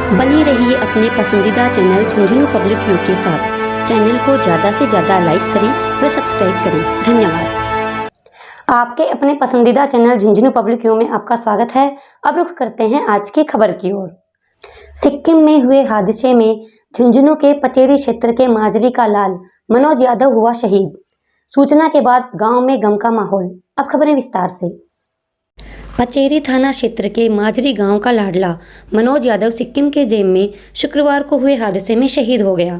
बने रहिए अपने पसंदीदा चैनल झुंझुनू पब्लिक व्यू के साथ। चैनल को ज़्यादा से ज़्यादा लाइक करें व सब्सक्राइब करें। धन्यवाद। आपके अपने पसंदीदा चैनल झुंझुनू पब्लिक व्यू में आपका स्वागत है। अब रुख करते हैं आज की खबर की ओर। सिक्किम में हुए हादसे में झुंझुनू के पचेरी क्षेत्र के माजरी का लाल मनोज यादव हुआ शहीद। सूचना के बाद गांव में गम का माहौल। अब खबरें विस्तार से। पचेरी थाना क्षेत्र के माजरी गांव का लाडला मनोज यादव सिक्किम के जेम में शुक्रवार को हुए हादसे में शहीद हो गया।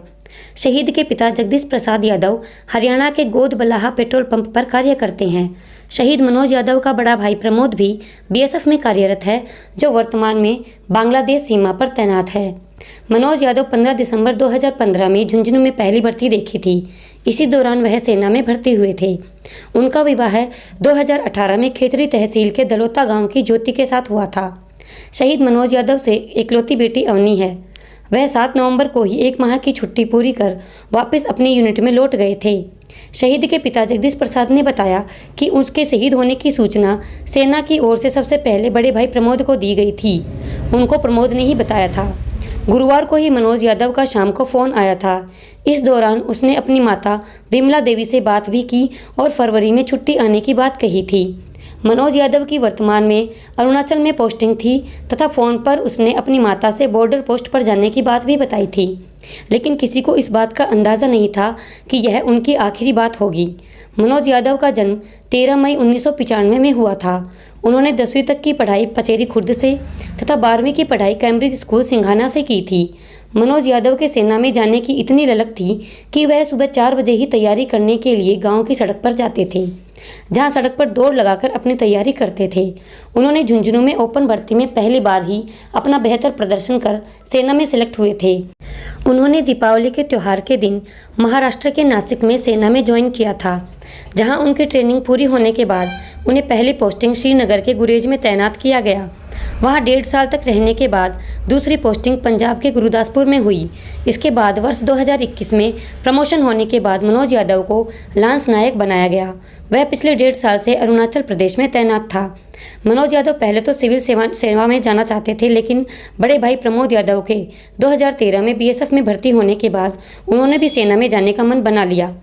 शहीद के पिता जगदीश प्रसाद यादव हरियाणा के गोद बल्लाहा पेट्रोल पंप पर कार्य करते हैं। शहीद मनोज यादव का बड़ा भाई प्रमोद भी बीएसएफ में कार्यरत है, जो वर्तमान में बांग्लादेश सीमा पर तैनात है। मनोज यादव 15 दिसंबर 2015 में झुंझुनू में पहली भर्ती देखी थी। इसी दौरान वह सेना में भर्ती हुए थे। उनका विवाह 2018 में खेतरी तहसील के दलोता गांव की ज्योति के साथ हुआ था। शहीद मनोज यादव से इकलौती बेटी अवनी है। वह 7 नवंबर को ही 1 माह की छुट्टी पूरी कर वापस अपनी यूनिट में लौट गए थे। शहीद के पिता जगदीश प्रसाद ने बताया कि उसके शहीद होने की सूचना सेना की ओर से सबसे पहले बड़े भाई प्रमोद को दी गई थी। उनको प्रमोद ने ही बताया था। गुरुवार को ही मनोज यादव का शाम को फ़ोन आया था। इस दौरान उसने अपनी माता विमला देवी से बात भी की और फरवरी में छुट्टी आने की बात कही थी। मनोज यादव की वर्तमान में अरुणाचल में पोस्टिंग थी तथा फ़ोन पर उसने अपनी माता से बॉर्डर पोस्ट पर जाने की बात भी बताई थी, लेकिन किसी को इस बात का अंदाज़ा नहीं था कि यह उनकी आखिरी बात होगी। मनोज यादव का जन्म 13 मई 1995 में हुआ था। उन्होंने 10वीं तक की पढ़ाई पचेरी खुर्द से तथा 12वीं की पढ़ाई कैम्ब्रिज स्कूल सिंघाना से की थी। मनोज यादव के सेना में जाने की इतनी ललक थी कि वह सुबह 4 बजे ही तैयारी करने के लिए गांव की सड़क पर जाते थे, जहां सड़क पर दौड़ लगाकर अपनी तैयारी करते थे। उन्होंने झुंझुनू में ओपन भर्ती में पहली बार ही अपना बेहतर प्रदर्शन कर सेना में सिलेक्ट हुए थे। उन्होंने दीपावली के त्यौहार के दिन महाराष्ट्र के नासिक में सेना में ज्वाइन किया था, जहां उनकी ट्रेनिंग पूरी होने के बाद उन्हें पहली पोस्टिंग श्रीनगर के गुरेज में तैनात किया गया। वहां 1.5 साल तक रहने के बाद दूसरी पोस्टिंग पंजाब के गुरुदासपुर में हुई। इसके बाद वर्ष 2021 में प्रमोशन होने के बाद मनोज यादव को लांस नायक बनाया गया। वह पिछले 1.5 साल से अरुणाचल प्रदेश में तैनात था। मनोज यादव पहले तो सिविल सेवा में जाना चाहते थे, लेकिन बड़े भाई प्रमोद यादव के 2013 में बीएसएफ में भर्ती होने के बाद उन्होंने भी सेना में जाने का मन बना लिया।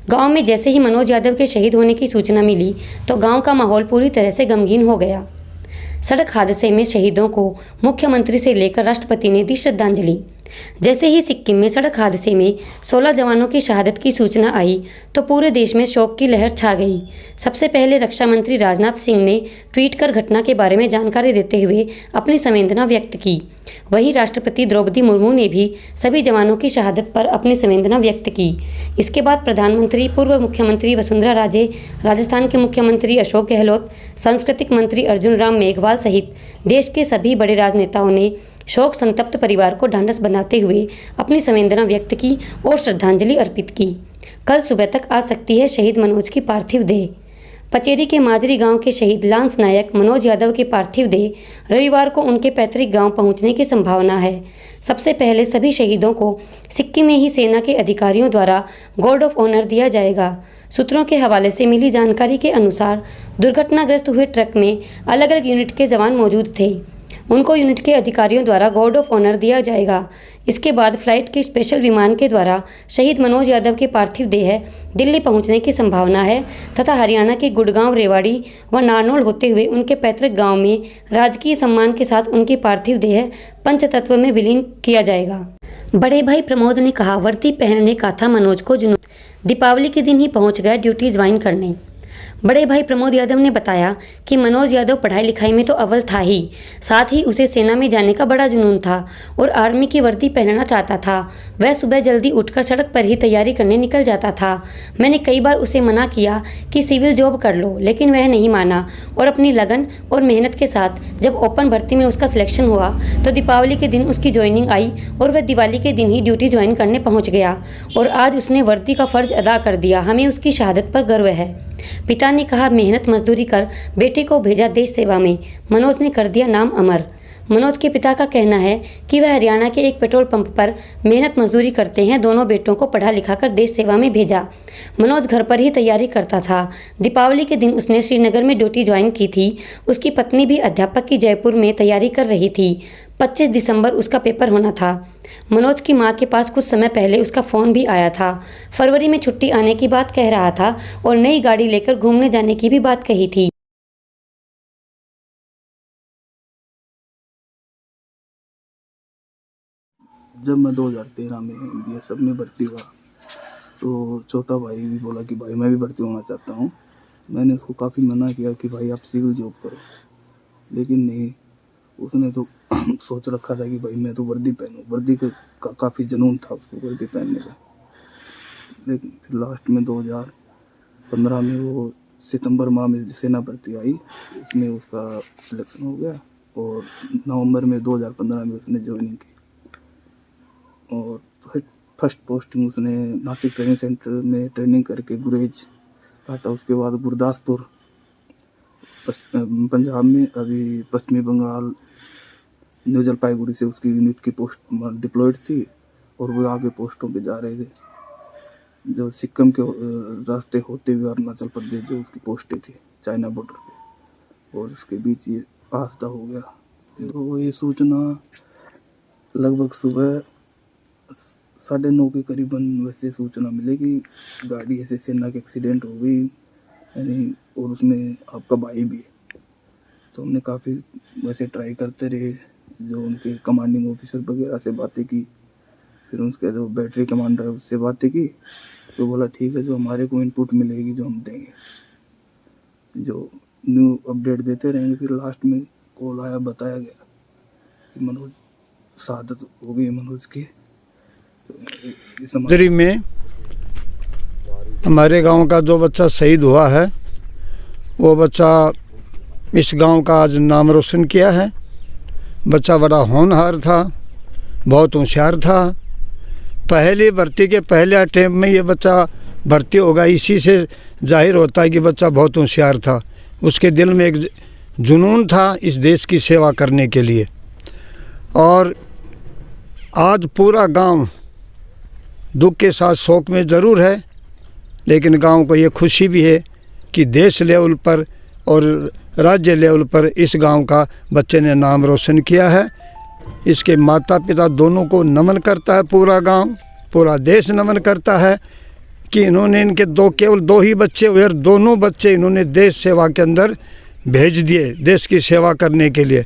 गांव में जैसे ही मनोज यादव के शहीद होने की सूचना मिली तो गांव का माहौल पूरी तरह से गमगीन हो गया। सड़क हादसे में शहीदों को मुख्यमंत्री से लेकर राष्ट्रपति ने दी श्रद्धांजलि। जैसे ही सिक्किम में सड़क हादसे में 16 जवानों की शहादत की सूचना आई तो पूरे देश में शोक की लहर छा गई। सबसे पहले रक्षा मंत्री राजनाथ सिंह ने ट्वीट कर घटना के बारे में जानकारी देते हुए अपनी संवेदना व्यक्त की। वहीं राष्ट्रपति द्रौपदी मुर्मू ने भी सभी जवानों की शहादत पर अपनी संवेदना व्यक्त की। इसके बाद प्रधानमंत्री, पूर्व मुख्यमंत्री वसुंधरा राजे, राजस्थान के मुख्यमंत्री अशोक गहलोत, सांस्कृतिक मंत्री अर्जुन राम मेघवाल सहित देश के सभी बड़े राजनेताओं ने शोक संतप्त परिवार को ढांढस बनाते हुए अपनी संवेदना व्यक्त की और श्रद्धांजलि अर्पित की। कल सुबह तक आ सकती है शहीद मनोज की पार्थिव देह। पचेरी के माजरी गांव के शहीद लांस नायक मनोज यादव की पार्थिव देह रविवार को उनके पैतृक गांव पहुंचने की संभावना है। सबसे पहले सभी शहीदों को सिक्किम में ही सेना के अधिकारियों द्वारा गार्ड ऑफ ऑनर दिया जाएगा। सूत्रों के हवाले से मिली जानकारी के अनुसार दुर्घटनाग्रस्त हुए ट्रक में अलग अलग यूनिट के जवान मौजूद थे। उनको यूनिट के अधिकारियों द्वारा गार्ड ऑफ ऑनर दिया जाएगा। इसके बाद फ्लाइट के स्पेशल विमान के द्वारा शहीद मनोज यादव की पार्थिव देह दिल्ली पहुंचने की संभावना है तथा हरियाणा के गुड़गांव, रेवाड़ी व नारनौल होते हुए उनके पैतृक गांव में राजकीय सम्मान के साथ उनकी पार्थिव देह पंचतत्व में विलीन किया जाएगा। बड़े भाई प्रमोद ने कहा, वर्दी पहनने का था मनोज को जुनून, दीपावली के दिन ही पहुँच गया ड्यूटी ज्वाइन करने। बड़े भाई प्रमोद यादव ने बताया कि मनोज यादव पढ़ाई लिखाई में तो अव्वल था ही, साथ ही उसे सेना में जाने का बड़ा जुनून था और आर्मी की वर्दी पहनना चाहता था। वह सुबह जल्दी उठकर सड़क पर ही तैयारी करने निकल जाता था। मैंने कई बार उसे मना किया कि सिविल जॉब कर लो, लेकिन वह नहीं माना और अपनी लगन और मेहनत के साथ जब ओपन भर्ती में उसका सिलेक्शन हुआ तो दीपावली के दिन उसकी ज्वाइनिंग आई और वह दिवाली के दिन ही ड्यूटी ज्वाइन करने पहुँच गया और आज उसने वर्दी का फ़र्ज अदा कर दिया। हमें उसकी शहादत पर गर्व है। पिता ने कहा, मेहनत मजदूरी कर बेटे को भेजा देश सेवा में, मनोज ने कर दिया नाम अमर। मनोज के पिता का कहना है कि वह हरियाणा के एक पेट्रोल पंप पर मेहनत मजदूरी करते हैं। दोनों बेटों को पढ़ा लिखा कर देश सेवा में भेजा। मनोज घर पर ही तैयारी करता था। दीपावली के दिन उसने श्रीनगर में ड्यूटी ज्वाइन की थी। उसकी पत्नी भी अध्यापक की जयपुर में तैयारी कर रही थी। 25 दिसंबर उसका पेपर होना था। मनोज की मां के पास कुछ समय पहले उसका फ़ोन भी आया था। फरवरी में छुट्टी आने की बात कह रहा था और नई गाड़ी लेकर घूमने जाने की भी बात कही थी। जब मैं 2013 में बीएसएफ में भर्ती हुआ तो छोटा भाई भी बोला कि भाई मैं भी भर्ती होना चाहता हूँ। मैंने उसको काफ़ी मना किया कि भाई आप सिविल जॉब करो, लेकिन नहीं, उसने तो सोच रखा था कि भाई मैं तो वर्दी पहनूँ। वर्दी का काफ़ी जुनून था उसको वर्दी पहनने का। लेकिन फिर लास्ट में 2015 में वो सितंबर माह में सेना भर्ती आई, उसमें उसका सिलेक्शन हो गया और नवंबर में 2015 में उसने ज्वाइनिंग की और फर्स्ट पोस्टिंग उसने नासिक ट्रेनिंग सेंटर में ट्रेनिंग करके गुरेज काटा। उसके बाद गुरदासपुर पंजाब में, अभी पश्चिमी बंगाल न्यू जलपाईगुड़ी से उसकी यूनिट की पोस्ट डिप्लॉयड थी और वो आगे पोस्टों पे जा रहे थे। जो सिक्किम के रास्ते होते हुए अरुणाचल प्रदेश जो उसकी पोस्टें थी चाइना बॉर्डर पे, और उसके बीच ये हादसा हो गया। तो ये सूचना लगभग सुबह 9:30 के करीबन वैसे सूचना मिली कि गाड़ी ऐसे सेना के एक्सीडेंट हो गई, यानी, और उसमें आपका भाई भी है। तो हमने काफ़ी वैसे ट्राई करते रहे, जो उनके कमांडिंग ऑफिसर वगैरह से बातें की, फिर उसके जो बैटरी कमांडर है उससे बातें की, तो बोला ठीक है, जो हमारे को इनपुट मिलेगी जो हम देंगे, जो न्यू अपडेट देते रहेंगे। फिर लास्ट में कॉल आया, बताया गया कि मनोज शहादत हो गई मनोज की। जरी में हमारे गांव का जो बच्चा शहीद हुआ है, वो बच्चा इस गांव का आज नाम रोशन किया है। बच्चा बड़ा होनहार था, बहुत होशियार था। पहली भर्ती के पहले अटेम्प्ट में ये बच्चा भर्ती होगा, इसी से जाहिर होता है कि बच्चा बहुत होशियार था। उसके दिल में एक जुनून था इस देश की सेवा करने के लिए। और आज पूरा गांव दुख के साथ शोक में ज़रूर है, लेकिन गांव को ये खुशी भी है कि देश लेवल पर और राज्य लेवल पर इस गांव का बच्चे ने नाम रोशन किया है। इसके माता पिता दोनों को नमन करता है पूरा गांव, पूरा देश नमन करता है कि इन्होंने इनके केवल दो ही बच्चे हुए और दोनों बच्चे इन्होंने देश सेवा के अंदर भेज दिए, देश की सेवा करने के लिए।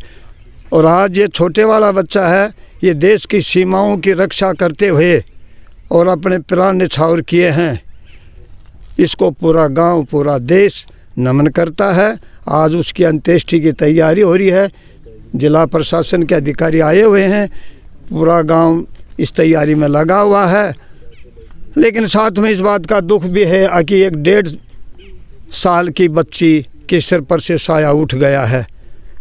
और आज ये छोटे वाला बच्चा है, ये देश की सीमाओं की रक्षा करते हुए और अपने प्राण न्यौछावर किए हैं। इसको पूरा गांव, पूरा देश नमन करता है। आज उसकी अंत्येष्टि की तैयारी हो रही है, जिला प्रशासन के अधिकारी आए हुए हैं, पूरा गांव इस तैयारी में लगा हुआ है। लेकिन साथ में इस बात का दुख भी है कि 1.5 साल की बच्ची के सिर पर से साया उठ गया है।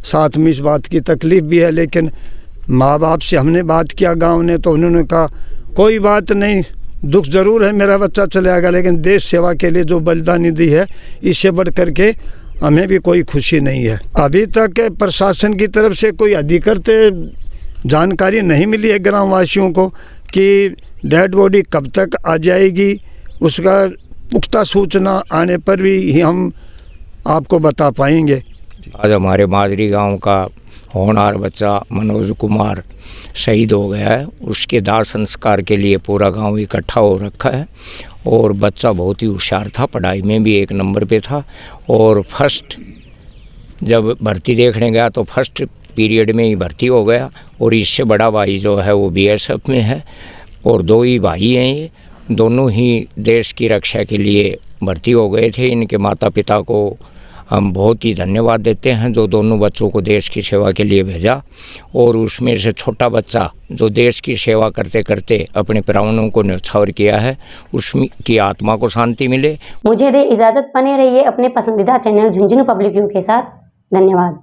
साथ में इस बात की तकलीफ़ भी है, लेकिन माँ बाप से हमने बात किया गांव ने, तो उन्होंने कहा कोई बात नहीं, दुख ज़रूर है, मेरा बच्चा चले आएगा, लेकिन देश सेवा के लिए जो बलिदानी दी है, इससे बढ़ कर के हमें भी कोई खुशी नहीं है। अभी तक प्रशासन की तरफ से कोई अधिकृत जानकारी नहीं मिली है ग्रामवासियों को कि डेड बॉडी कब तक आ जाएगी। उसका पुख्ता सूचना आने पर भी हम आपको बता पाएंगे। आज हमारे माजरी गांव का होनहार बच्चा मनोज कुमार शहीद हो गया है। उसके दाह संस्कार के लिए पूरा गांव इकट्ठा हो रखा है। और बच्चा बहुत ही होशियार था, पढ़ाई में भी 1 नंबर पे था। और फर्स्ट जब भर्ती देखने गया तो फर्स्ट पीरियड में ही भर्ती हो गया। और इससे बड़ा भाई जो है वो बीएसएफ में है, और 2 ही भाई हैं। ये दोनों ही देश की रक्षा के लिए भर्ती हो गए थे। इनके माता पिता को हम बहुत ही धन्यवाद देते हैं, जो दोनों बच्चों को देश की सेवा के लिए भेजा। और उसमें से छोटा बच्चा जो देश की सेवा करते करते अपने प्राणों को न्यौछावर किया है, उसकी आत्मा को शांति मिले। मुझे दे इजाज़त, बने रहिए अपने पसंदीदा चैनल झुंझुनू पब्लिक व्यू के साथ। धन्यवाद।